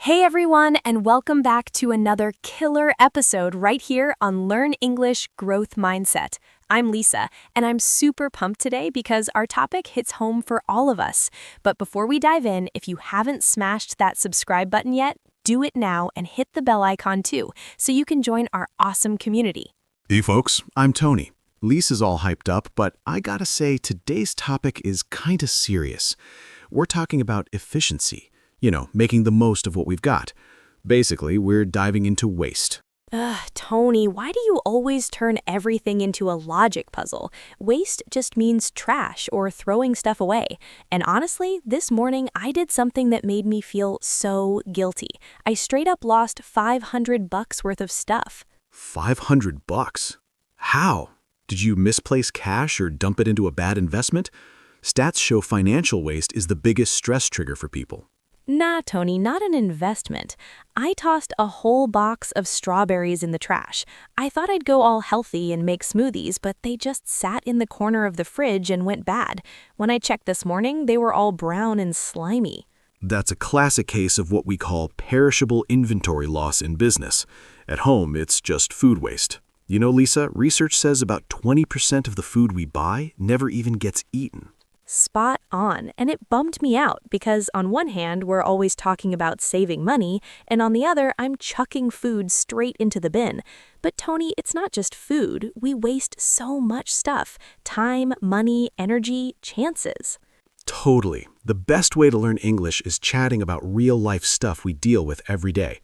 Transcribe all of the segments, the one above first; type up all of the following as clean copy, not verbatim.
Hey everyone, and welcome back to another killer episode right here on Learn English Growth Mindset. I'm Lisa, and I'm super pumped today because our topic hits home for all of us. But before we dive in, if you haven't smashed that subscribe button yet, do it now and hit the bell icon too, so you can join our awesome community. Hey folks, I'm Tony. Lisa's all hyped up, but I gotta say today's topic is kinda serious. We're talking about efficiency. Making the most of what we've got. Basically, we're diving into waste. Tony, why do you always turn everything into a logic puzzle? Waste just means trash or throwing stuff away. And honestly, this morning I did something that made me feel so guilty. I straight up lost $500 worth of stuff. $500? How? Did you misplace cash or dump it into a bad investment? Stats show financial waste is the biggest stress trigger for people. Nah, Tony, not an investment. I tossed a whole box of strawberries in the trash. I thought I'd go all healthy and make smoothies, but they just sat in the corner of the fridge and went bad. When I checked this morning, they were all brown and slimy. That's a classic case of what we call perishable inventory loss in business. At home, it's just food waste. Lisa, research says about 20% of the food we buy never even gets eaten. Spot on, and it bummed me out because on one hand, we're always talking about saving money, and on the other, I'm chucking food straight into the bin. But Tony, it's not just food. We waste so much stuff: time, money, energy, chances. Totally. The best way to learn English is chatting about real-life stuff we deal with every day.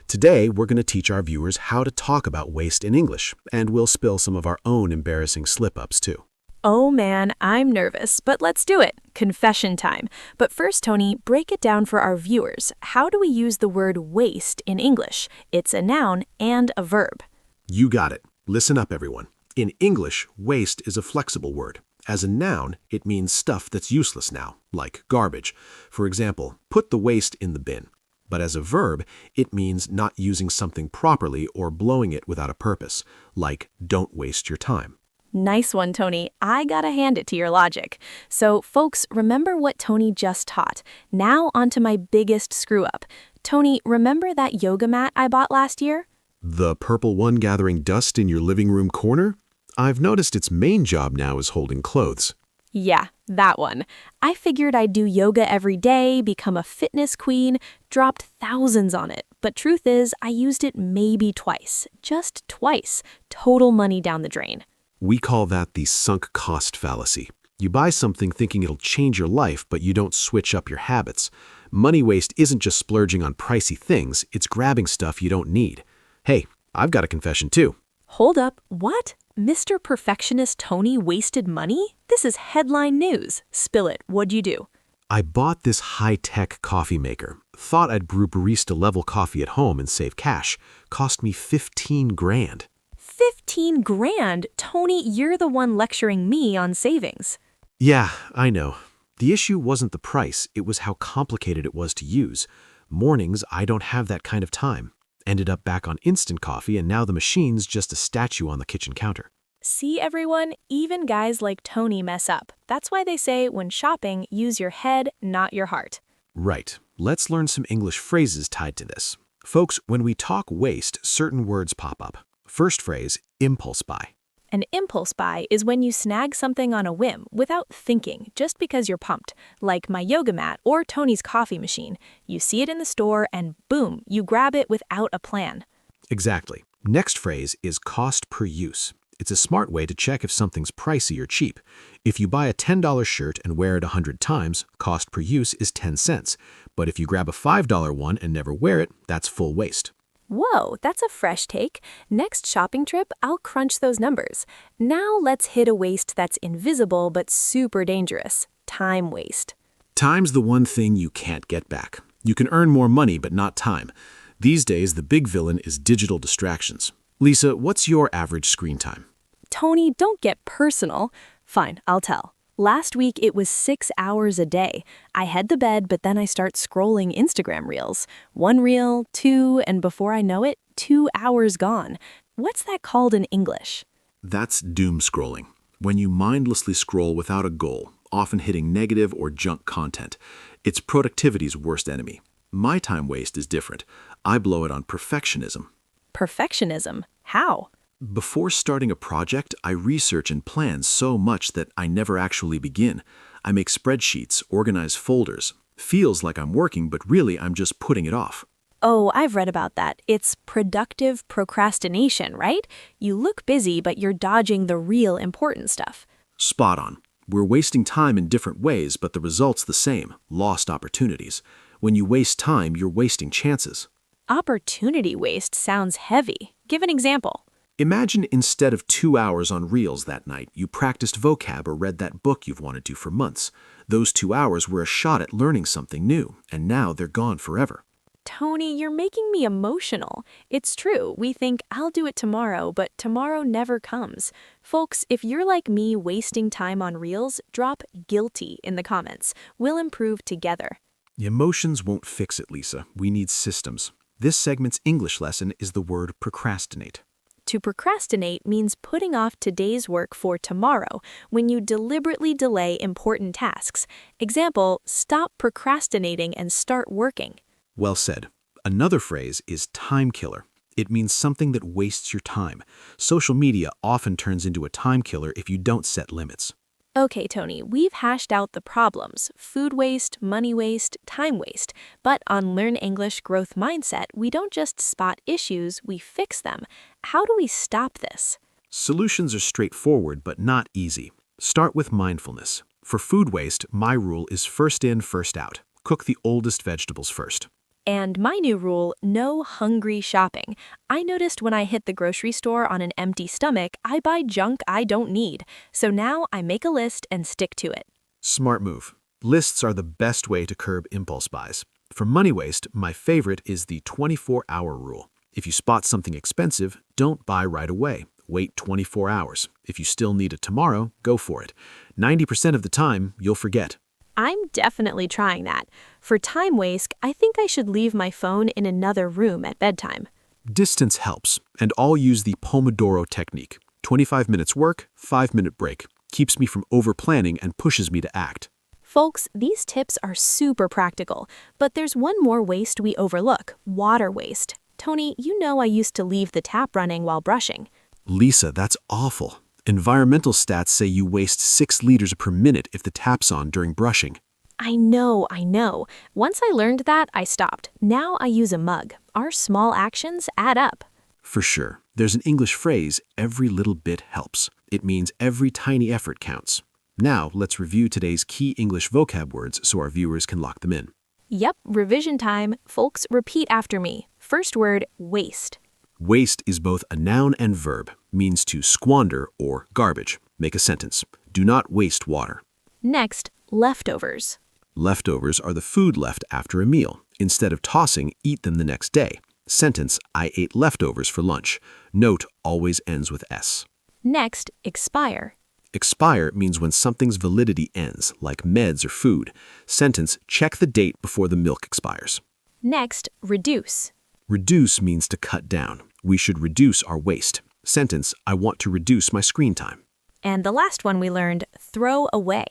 Today, we're going to teach our viewers how to talk about waste in English, and we'll spill some of our own embarrassing slip-ups too. Oh man, I'm nervous, but let's do it. Confession time. But first, Tony, break it down for our viewers. How do we use the word waste in English? It's a noun and a verb. You got it. Listen up, everyone. In English, waste is a flexible word. As a noun, it means stuff that's useless now, like garbage. For example, put the waste in the bin. But as a verb, it means not using something properly or blowing it without a purpose, like don't waste your time. Nice one, Tony. I gotta hand it to your logic. So, folks, remember what Tony just taught. Now onto my biggest screw-up. Tony, remember that yoga mat I bought last year? The purple one gathering dust in your living room corner? I've noticed its main job now is holding clothes. Yeah, that one. I figured I'd do yoga every day, become a fitness queen, dropped thousands on it. But truth is, I used it maybe twice. Just twice. Total money down the drain. We call that the sunk cost fallacy. You buy something thinking it'll change your life, but you don't switch up your habits. Money waste isn't just splurging on pricey things, it's grabbing stuff you don't need. Hey, I've got a confession too. Hold up, what? Mr. Perfectionist Tony wasted money? This is headline news. Spill it, what'd you do? I bought this high-tech coffee maker. Thought I'd brew barista-level coffee at home and save cash. Cost me 15 grand. 15 grand? Tony, you're the one lecturing me on savings. Yeah, I know. The issue wasn't the price, it was how complicated it was to use. Mornings, I don't have that kind of time. Ended up back on instant coffee, and now the machine's just a statue on the kitchen counter. See, everyone, even guys like Tony mess up. That's why they say when shopping, use your head, not your heart. Right. Let's learn some English phrases tied to this. Folks, when we talk waste, certain words pop up. First phrase, impulse buy. An impulse buy is when you snag something on a whim without thinking, just because you're pumped, like my yoga mat or Tony's coffee machine. You see it in the store and boom, you grab it without a plan. Exactly. Next phrase is cost per use. It's a smart way to check if something's pricey or cheap. If you buy a $10 shirt and wear it 100 times, cost per use is 10 cents. But if you grab a $5 one and never wear it, that's full waste. Whoa, that's a fresh take. Next shopping trip, I'll crunch those numbers. Now let's hit a waste that's invisible but super dangerous. Time waste. Time's the one thing you can't get back. You can earn more money, but not time. These days, the big villain is digital distractions. Lisa, what's your average screen time? Tony, don't get personal. Fine, I'll tell. Last week, it was 6 hours a day. I head to bed, but then I start scrolling Instagram reels. 1 reel, 2, and before I know it, 2 hours gone. What's that called in English? That's doom scrolling. When you mindlessly scroll without a goal, often hitting negative or junk content. It's productivity's worst enemy. My time waste is different. I blow it on perfectionism. Perfectionism. How? Before starting a project, I research and plan so much that I never actually begin. I make spreadsheets, organize folders. Feels like I'm working, but really I'm just putting it off. Oh, I've read about that. It's productive procrastination, right? You look busy, but you're dodging the real important stuff. Spot on. We're wasting time in different ways, but the result's the same: lost opportunities. When you waste time, you're wasting chances. Opportunity waste sounds heavy. Give an example. Imagine instead of 2 hours on Reels that night, you practiced vocab or read that book you've wanted to for months. Those 2 hours were a shot at learning something new, and now they're gone forever. Tony, you're making me emotional. It's true, we think I'll do it tomorrow, but tomorrow never comes. Folks, if you're like me wasting time on Reels, drop guilty in the comments. We'll improve together. Emotions won't fix it, Lisa. We need systems. This segment's English lesson is the word procrastinate. To procrastinate means putting off today's work for tomorrow when you deliberately delay important tasks. Example, stop procrastinating and start working. Well said. Another phrase is time killer. It means something that wastes your time. Social media often turns into a time killer if you don't set limits. Okay, Tony, we've hashed out the problems: food waste, money waste, time waste. But on Learn English Growth Mindset, we don't just spot issues, we fix them. How do we stop this? Solutions are straightforward but not easy. Start with mindfulness. For food waste, my rule is first in, first out. Cook the oldest vegetables first. And my new rule, no hungry shopping. I noticed when I hit the grocery store on an empty stomach, I buy junk I don't need. So now I make a list and stick to it. Smart move. Lists are the best way to curb impulse buys. For money waste, my favorite is the 24-hour rule. If you spot something expensive, don't buy right away. Wait 24 hours. If you still need it tomorrow, go for it. 90% of the time, you'll forget. I'm definitely trying that. For time waste, I think I should leave my phone in another room at bedtime. Distance helps, and I'll use the Pomodoro technique. 25 minutes work, 5-minute break. Keeps me from over-planning and pushes me to act. Folks, these tips are super practical, but there's one more waste we overlook: water waste. Tony, you know I used to leave the tap running while brushing. Lisa, that's awful. Environmental stats say you waste 6 liters per minute if the tap's on during brushing. I know. Once I learned that, I stopped. Now I use a mug. Our small actions add up. For sure. There's an English phrase, every little bit helps. It means every tiny effort counts. Now, let's review today's key English vocab words so our viewers can lock them in. Yep, revision time. Folks, repeat after me. First word, waste. Waste is both a noun and verb, means to squander or garbage. Make a sentence. Do not waste water. Next, leftovers. Leftovers are the food left after a meal. Instead of tossing, eat them the next day. Sentence, I ate leftovers for lunch. Note, always ends with S. Next, expire. Expire means when something's validity ends, like meds or food. Sentence, check the date before the milk expires. Next, reduce. Reduce means to cut down. We should reduce our waste. Sentence, I want to reduce my screen time. And the last one we learned, throw away.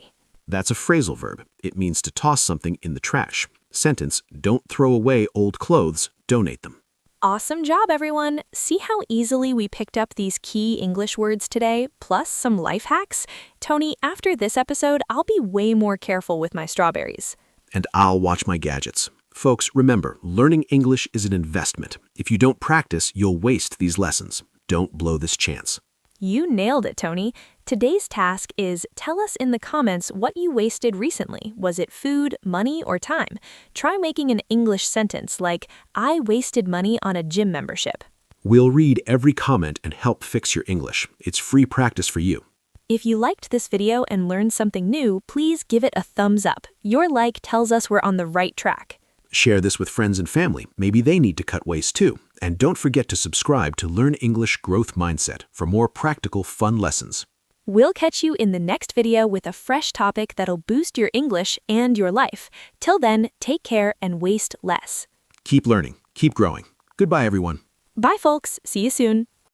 That's a phrasal verb. It means to toss something in the trash. Sentence, don't throw away old clothes, donate them. Awesome job, everyone! See how easily we picked up these key English words today, plus some life hacks? Tony, after this episode, I'll be way more careful with my strawberries. And I'll watch my gadgets. Folks, remember, learning English is an investment. If you don't practice, you'll waste these lessons. Don't blow this chance. You nailed it, Tony. Today's task is tell us in the comments what you wasted recently. Was it food, money, or time? Try making an English sentence like, I wasted money on a gym membership. We'll read every comment and help fix your English. It's free practice for you. If you liked this video and learned something new, please give it a thumbs up. Your like tells us we're on the right track. Share this with friends and family. Maybe they need to cut waste too. And don't forget to subscribe to Learn English Growth Mindset for more practical, fun lessons. We'll catch you in the next video with a fresh topic that'll boost your English and your life. Till then, take care and waste less. Keep learning. Keep growing. Goodbye, everyone. Bye, folks. See you soon.